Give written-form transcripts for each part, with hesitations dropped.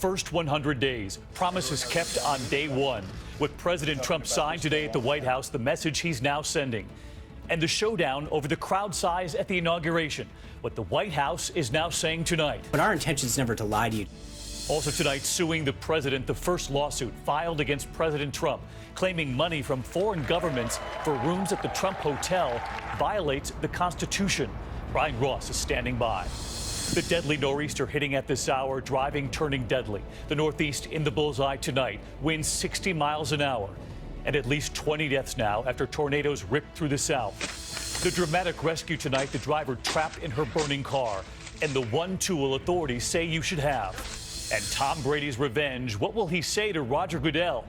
first 100 days, promises kept on day one. What President Trump signed today at the White House, the message he's now sending. And the showdown over the crowd size at the inauguration, what the White House is now saying tonight. But our intention is never to lie to you. Also tonight, suing the president, the first lawsuit filed against President Trump, claiming money from foreign governments for rooms at the Trump Hotel violates the Constitution. Brian Ross is standing by. The deadly nor'easter hitting at this hour, driving turning deadly. The Northeast in the bullseye tonight, winds 60 miles an hour. And at least 20 deaths now after tornadoes ripped through the South. The dramatic rescue tonight, the driver trapped in her burning car, and the one tool authorities say you should have. And Tom Brady's revenge, what will he say to Roger Goodell?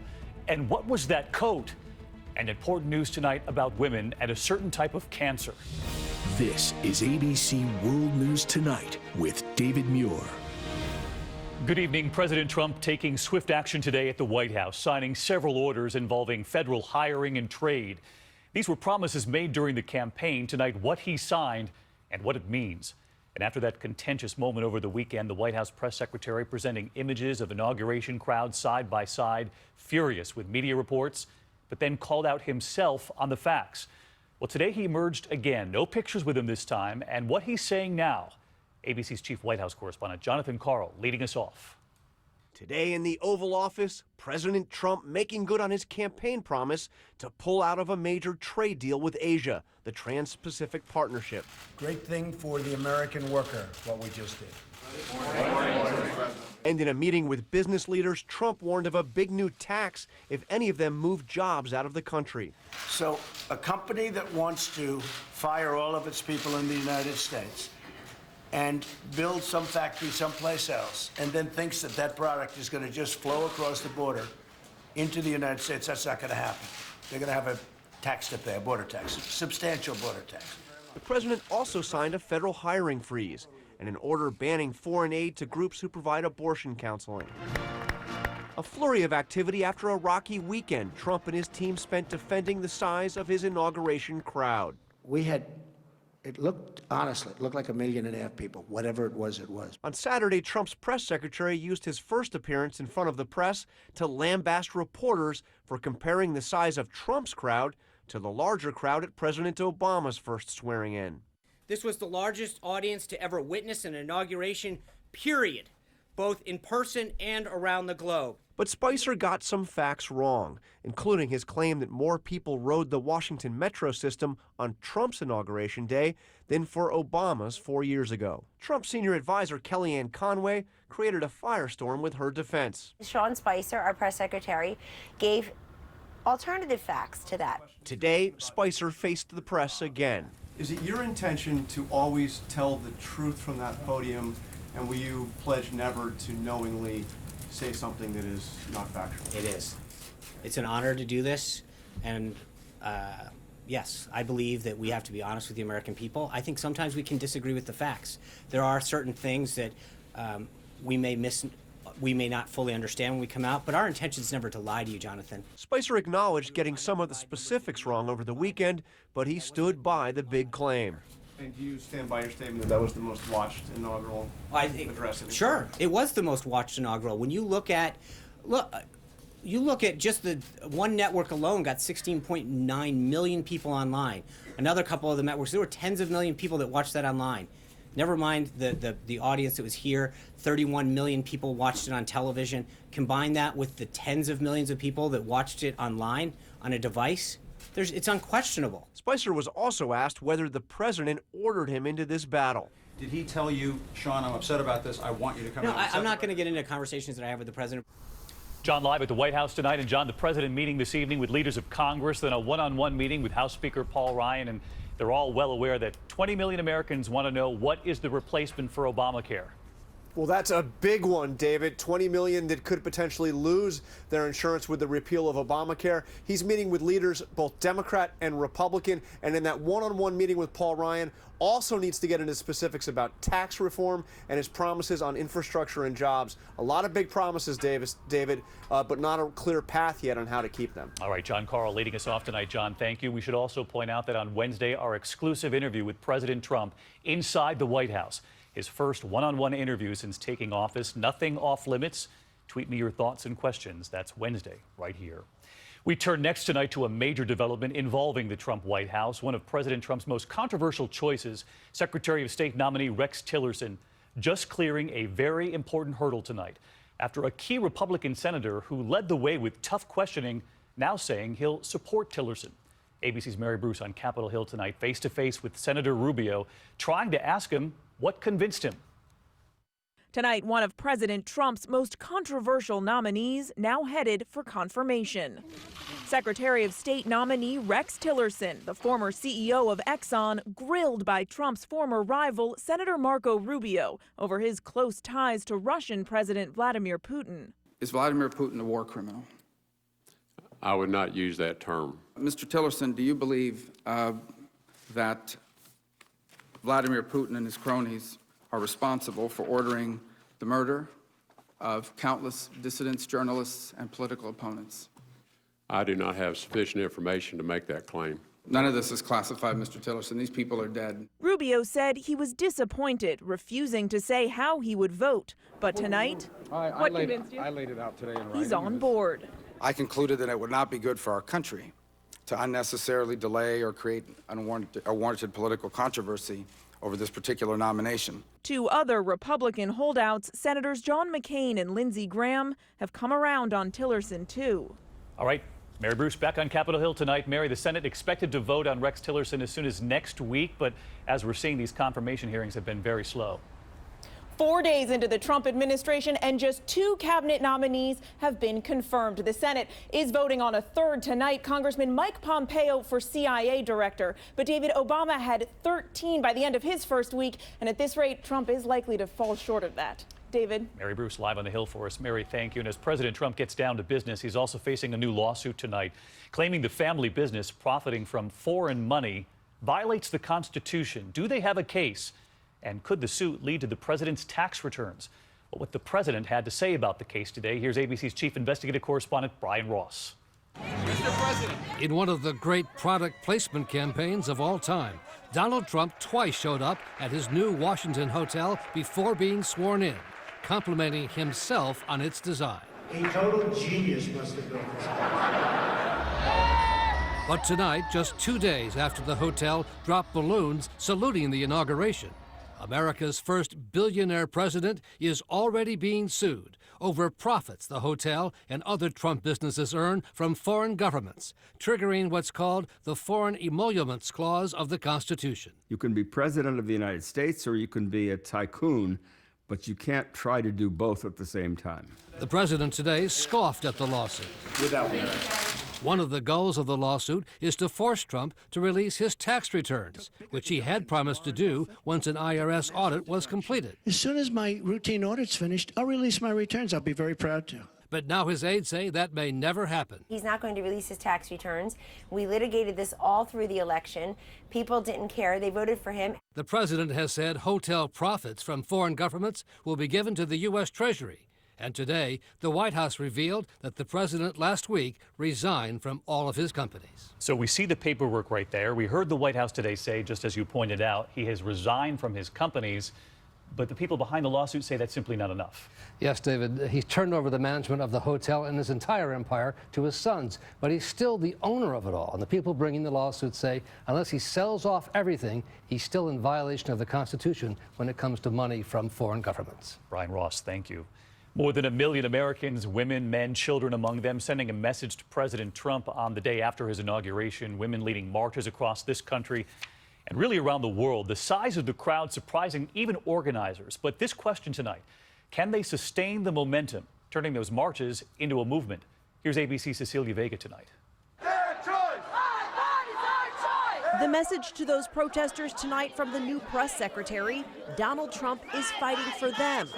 And what was that coat? And important news tonight about women and a certain type of cancer. This is ABC World News Tonight with David Muir. Good evening. President Trump taking swift action today at the White House, signing several orders involving federal hiring and trade. These were promises made during the campaign. Tonight, what he signed and what it means. And after that contentious moment over the weekend, the White House press secretary presenting images of inauguration crowds side by side, furious with media reports, but then called out himself on the facts. Well, today he emerged again. No pictures with him this time. And what he's saying now. ABC's chief White House correspondent Jonathan Karl leading us off. Today in the Oval Office, President Trump making good on his campaign promise to pull out of a major trade deal with Asia, the Trans-Pacific Partnership. Great thing for the American worker, what we just did. And in a meeting with business leaders, Trump warned of a big new tax if any of them move jobs out of the country. So a company that wants to fire all of its people in the United States and build some factory someplace else, and then thinks that that product is going to just flow across the border into the United States, that's not going to happen. They're going to have a tax to pay, a border tax, a substantial border tax. The president also signed a federal hiring freeze and an order banning foreign aid to groups who provide abortion counseling. A flurry of activity after a rocky weekend Trump and his team spent defending the size of his inauguration crowd. It looked, honestly, it looked like 1.5 million people, whatever it was, it was. On Saturday, Trump's press secretary used his first appearance in front of the press to lambast reporters for comparing the size of Trump's crowd to the larger crowd at President Obama's first swearing in. This was the largest audience to ever witness an inauguration, period, both in person and around the globe. But Spicer got some facts wrong, including his claim that more people rode the Washington metro system on Trump's inauguration day than for Obama's 4 years ago. Trump's senior advisor Kellyanne Conway created a firestorm with her defense. Sean Spicer, our press secretary, gave alternative facts to that. Today, Spicer faced the press again. Is it your intention to always tell the truth from that podium, and will you pledge never to knowingly say something that is not factual? It is. It's an honor to do this, and yes, I believe that we have to be honest with the American people. I think sometimes we can disagree with the facts. There are certain things that we may not fully understand when we come out, but our intention is never to lie to you, Jonathan. Spicer acknowledged getting some of the specifics wrong over the weekend, but he stood by the big claim. And do you stand by your statement that that was the most watched inaugural address? Sure, it was the most watched inaugural. When you look at just the one network alone got 16.9 million people online. Another couple of the networks, there were tens of million people that watched that online. Never mind the audience that was here, 31 million people watched it on television. Combine that with the tens of millions of people that watched it online on a device. It's unquestionable. Spicer was also asked whether the president ordered him into this battle. Did he tell you, Sean, I'm upset about this, I want you to come out? No, I'm not going to get into conversations that I have with the president. John, live at the White House tonight. And John, the president meeting this evening with leaders of Congress, then a one-on-one meeting with House Speaker Paul Ryan. And they're all well aware that 20 million Americans want to know what is the replacement for Obamacare. Well, that's a big one, David. 20 million that could potentially lose their insurance with the repeal of Obamacare. He's meeting with leaders, both Democrat and Republican, and in that one-on-one meeting with Paul Ryan, also needs to get into specifics about tax reform and his promises on infrastructure and jobs. A lot of big promises, David, but not a clear path yet on how to keep them. All right, John Karl leading us off tonight. John, thank you. We should also point out that on Wednesday, our exclusive interview with President Trump inside the White House. his first one-on-one interview since taking office. Nothing off limits. Tweet me your thoughts and questions. That's Wednesday, right here. We turn next tonight to a major development involving the Trump White House. One of President Trump's most controversial choices, Secretary of State nominee Rex Tillerson, just clearing a very important hurdle tonight after a key Republican senator who led the way with tough questioning now saying he'll support Tillerson. ABC's Mary Bruce on Capitol Hill tonight, face-to-face with Senator Rubio, trying to ask him what convinced him. Tonight, one of President Trump's most controversial nominees now headed for confirmation. Secretary of State nominee Rex Tillerson, the former CEO of Exxon, grilled by Trump's former rival, Senator Marco Rubio, over his close ties to Russian President Vladimir Putin. Is Vladimir Putin a war criminal? I would not use that term. Mr. Tillerson, do you believe that Vladimir Putin and his cronies are responsible for ordering the murder of countless dissidents, journalists, and political opponents? I do not have sufficient information to make that claim. None of this is classified, Mr. Tillerson. These people are dead. Rubio said he was disappointed, refusing to say how he would vote. But tonight, what convinced you? I laid it out today in writing. He's on board. I concluded that it would not be good for our country to unnecessarily delay or create unwarranted political controversy over this particular nomination. Two other Republican holdouts, Senators John McCain and Lindsey Graham, have come around on Tillerson, too. All right, Mary Bruce back on Capitol Hill tonight. Mary, the Senate expected to vote on Rex Tillerson as soon as next week, but as we're seeing, these confirmation hearings have been very slow. 4 days into the Trump administration, and just 2 cabinet nominees have been confirmed. The Senate is voting on a third tonight, Congressman Mike Pompeo for CIA director. But David, Obama had 13 by the end of his first week, and at this rate, Trump is likely to fall short of that. David. Mary Bruce live on the Hill for us. Mary, thank you. And as President Trump gets down to business, he's also facing a new lawsuit tonight, claiming the family business profiting from foreign money violates the Constitution. Do they have a case? And could the suit lead to the president's tax returns? Well, what the president had to say about the case today, here's ABC's chief investigative correspondent, Brian Ross. Mr. President. In one of the great product placement campaigns of all time, Donald Trump twice showed up at his new Washington hotel before being sworn in, complimenting himself on its design. A total genius must have built this. But tonight, just 2 days after the hotel dropped balloons saluting the inauguration, America's first billionaire president is already being sued over profits the hotel and other Trump businesses earn from foreign governments, triggering what's called the Foreign Emoluments Clause of the Constitution. You can be president of the United States or you can be a tycoon, but you can't try to do both at the same time. The president today scoffed at the lawsuit. Without merit. One of the goals of the lawsuit is to force Trump to release his tax returns, which he had promised to do once an IRS audit was completed. As soon as my routine audit's finished, I'll release my returns. I'll be very proud to. But now his aides say that may never happen. He's not going to release his tax returns. We litigated this all through the election. People didn't care. They voted for him. The president has said hotel profits from foreign governments will be given to the U.S. Treasury. And today, the White House revealed that the president last week resigned from all of his companies. So we see the paperwork right there. We heard the White House today say, just as you pointed out, he has resigned from his companies. But the people behind the lawsuit say that's simply not enough. Yes, David, he's turned over the management of the hotel and his entire empire to his sons, but he's still the owner of it all. And the people bringing the lawsuit say unless he sells off everything, he's still in violation of the Constitution when it comes to money from foreign governments. Brian Ross, thank you. More than 1 million Americans, women, men, children among them, sending a message to President Trump on the day after his inauguration, women leading marches across this country and really around the world. The size of the crowd surprising even organizers. But this question tonight, can they sustain the momentum, turning those marches into a movement? Here's ABC's Cecilia Vega tonight. The message to those protesters tonight from the new press secretary, Donald Trump is fighting for them.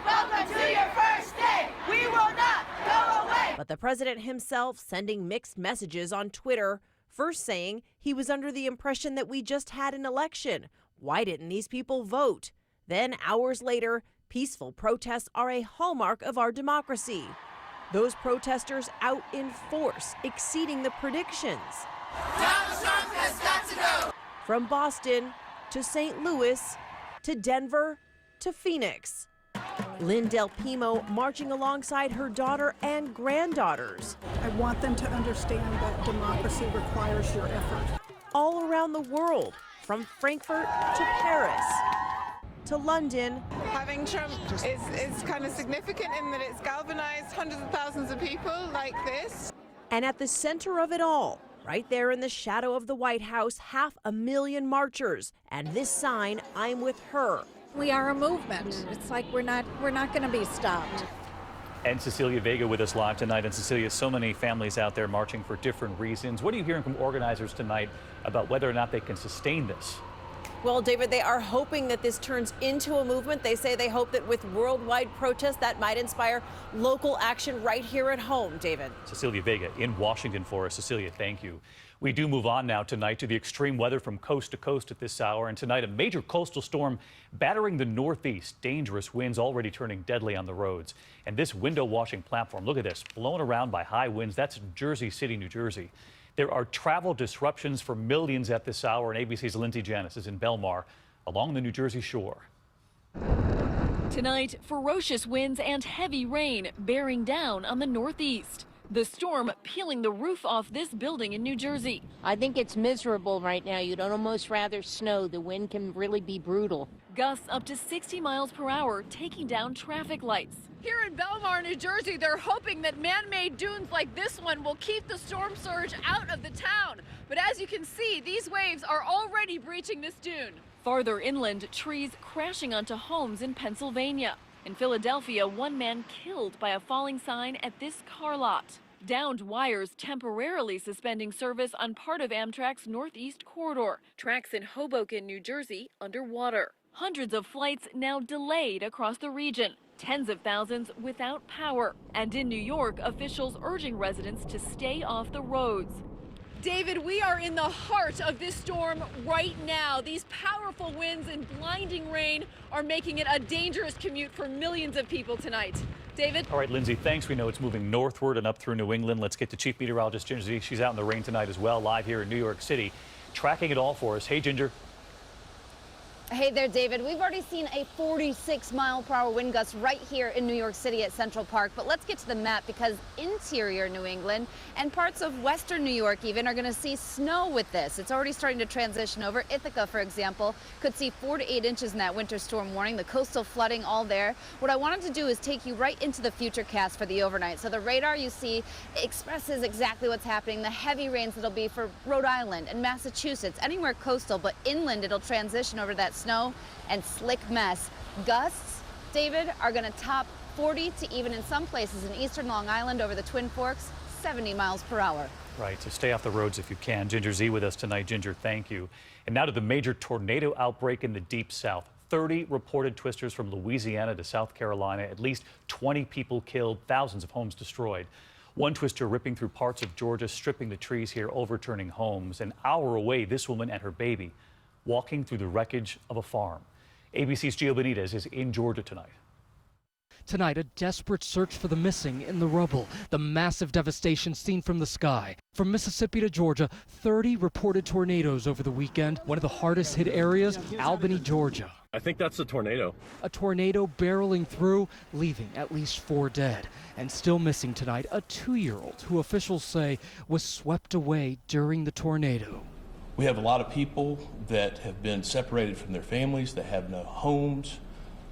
Welcome to your first day. We will not go away. But the president himself sending mixed messages on Twitter, first saying he was under the impression that we just had an election. Why didn't these people vote? Then hours later, peaceful protests are a hallmark of our democracy. Those protesters out in force, exceeding the predictions. Donald Trump has got to go. From Boston to St. Louis to Denver to Phoenix. Lynn Del Pimo marching alongside her daughter and granddaughters. I want them to understand that democracy requires your effort. All around the world, from Frankfurt to Paris to London. Having Trump is kind of significant in that it's galvanized hundreds of thousands of people like this. And at the center of it all, right there in the shadow of the White House, 500,000 marchers. And this sign, "I'm with her." We are a movement. It's like we're not going to be stopped. And Cecilia Vega with us live tonight. And Cecilia, so many families out there marching for different reasons. What are you hearing from organizers tonight about whether or not they can sustain this? Well, David, they are hoping that this turns into a movement. They say they hope that with worldwide protests, that might inspire local action right here at home. David. Cecilia Vega in Washington for us. Cecilia, thank you. We do move on now tonight to the extreme weather from coast to coast at this hour. And tonight, a major coastal storm battering the Northeast. Dangerous winds already turning deadly on the roads. And this window washing platform, look at this, blown around by high winds. That's Jersey City, New Jersey. There are travel disruptions for millions at this hour, and ABC's Lindsay Janis is in Belmar along the New Jersey shore. Tonight, ferocious winds and heavy rain bearing down on the Northeast. The storm peeling the roof off this building in New Jersey. I think it's miserable right now. You'd almost rather snow. The wind can really be brutal. Gusts up to 60 miles per hour, taking down traffic lights. Here in Belmar, New Jersey, they're hoping that man-made dunes like this one will keep the storm surge out of the town. But as you can see, these waves are already breaching this dune. Farther inland, trees crashing onto homes in Pennsylvania. In Philadelphia, one man killed by a falling sign at this car lot. Downed wires temporarily suspending service on part of Amtrak's Northeast Corridor. Tracks in Hoboken, New Jersey, underwater. Hundreds of flights now delayed across the region. Tens of thousands without power. And in New York, officials urging residents to stay off the roads. David, we are in the heart of this storm right now. These powerful winds and blinding rain are making it a dangerous commute for millions of people tonight. David? All right, Lindsay, thanks. We know it's moving northward and up through New England. Let's get to Chief Meteorologist Ginger Z. She's out in the rain tonight as well, live here in New York City, tracking it all for us. Hey, Ginger. Hey there, David. We've already seen a 46-mile-per-hour wind gust right here in New York City at Central Park. But let's get to the map, because interior New England and parts of western New York even are going to see snow with this. It's already starting to transition over. Ithaca, for example, could see 4 to 8 inches in that winter storm warning. The coastal flooding all there. What I wanted to do is take you right into the future cast for the overnight. So the radar you see expresses exactly what's happening. The heavy rains that'll be for Rhode Island and Massachusetts, anywhere coastal, but inland it'll transition over that snow and slick mess. Gusts, David, are going to top 40 to even in some places in eastern Long Island over the Twin Forks, 70 miles per hour. Right, so stay off the roads if you can. Ginger Z with us tonight. Ginger, thank you. And now to the major tornado outbreak in the Deep South. 30 reported twisters from Louisiana to South Carolina. At least 20 people killed, thousands of homes destroyed. One twister ripping through parts of Georgia, stripping the trees here, overturning homes. An hour away, this woman and her baby walking through the wreckage of a farm. ABC's Gio Benitez is in Georgia tonight. Tonight, a desperate search for the missing in the rubble. The massive devastation seen from the sky. From Mississippi to Georgia, 30 reported tornadoes over the weekend. One of the hardest hit areas, Albany, Georgia. I think that's a tornado. A tornado barreling through, leaving at least 4 dead. And still missing tonight, a 2-year-old who officials say was swept away during the tornado. We have a lot of people that have been separated from their families, that have no homes,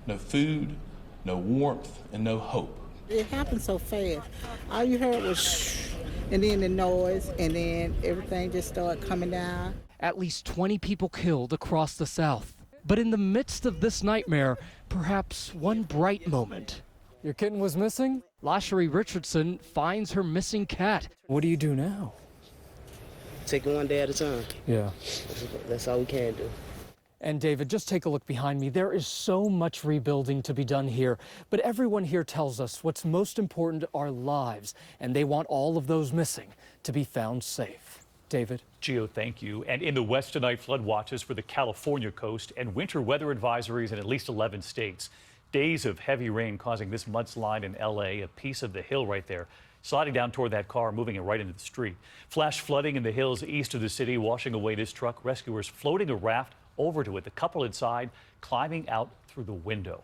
no food, no warmth, and no hope. It happened so fast. All you heard was shh, and then the noise, and then everything just started coming down. At least 20 people killed across the South. But in the midst of this nightmare, perhaps one bright moment. Your kitten was missing? Lashery Richardson finds her missing cat. What do you do now? Take it one day at a time. Yeah. That's all we can do. And David, just take a look behind me. There is so much rebuilding to be done here, but everyone here tells us what's most important are lives, and they want all of those missing to be found safe. David? Gio, thank you. And in the West tonight, flood watches for the California coast and winter weather advisories in at least 11 states. Days of heavy rain causing this mudslide in L.A., a piece of the hill right there, sliding down toward that car, moving it right into the street. Flash flooding in the hills east of the city, washing away this truck. Rescuers floating a raft over to it. The couple inside climbing out through the window.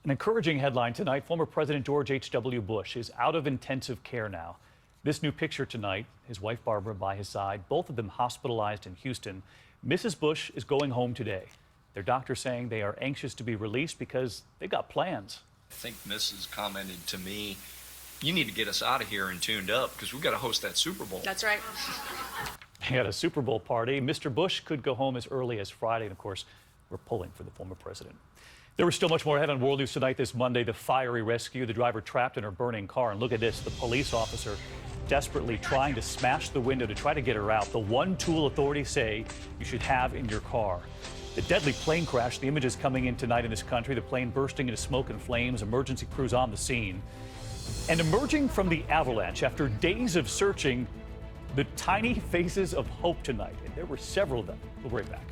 An encouraging headline tonight. Former President George H.W. Bush is out of intensive care now. This new picture tonight, his wife Barbara by his side, both of them hospitalized in Houston. Mrs. Bush is going home today. Their doctor saying they are anxious to be released because they got plans. I think Mrs. commented to me, you need to get us out of here and tuned up because we've got to host that Super Bowl. That's right. They had a Super Bowl party. Mr. Bush could go home as early as Friday. And of course, we're pulling for the former president. There was still much more ahead on World News Tonight this Monday. The fiery rescue, the driver trapped in her burning car. And look at this, the police officer desperately trying to smash the window to try to get her out. The one tool authorities say you should have in your car. The deadly plane crash, the images coming in tonight in this country, the plane bursting into smoke and flames, emergency crews on the scene. And emerging from the avalanche after days of searching, the tiny faces of hope tonight. And there were several of them. We'll be right back.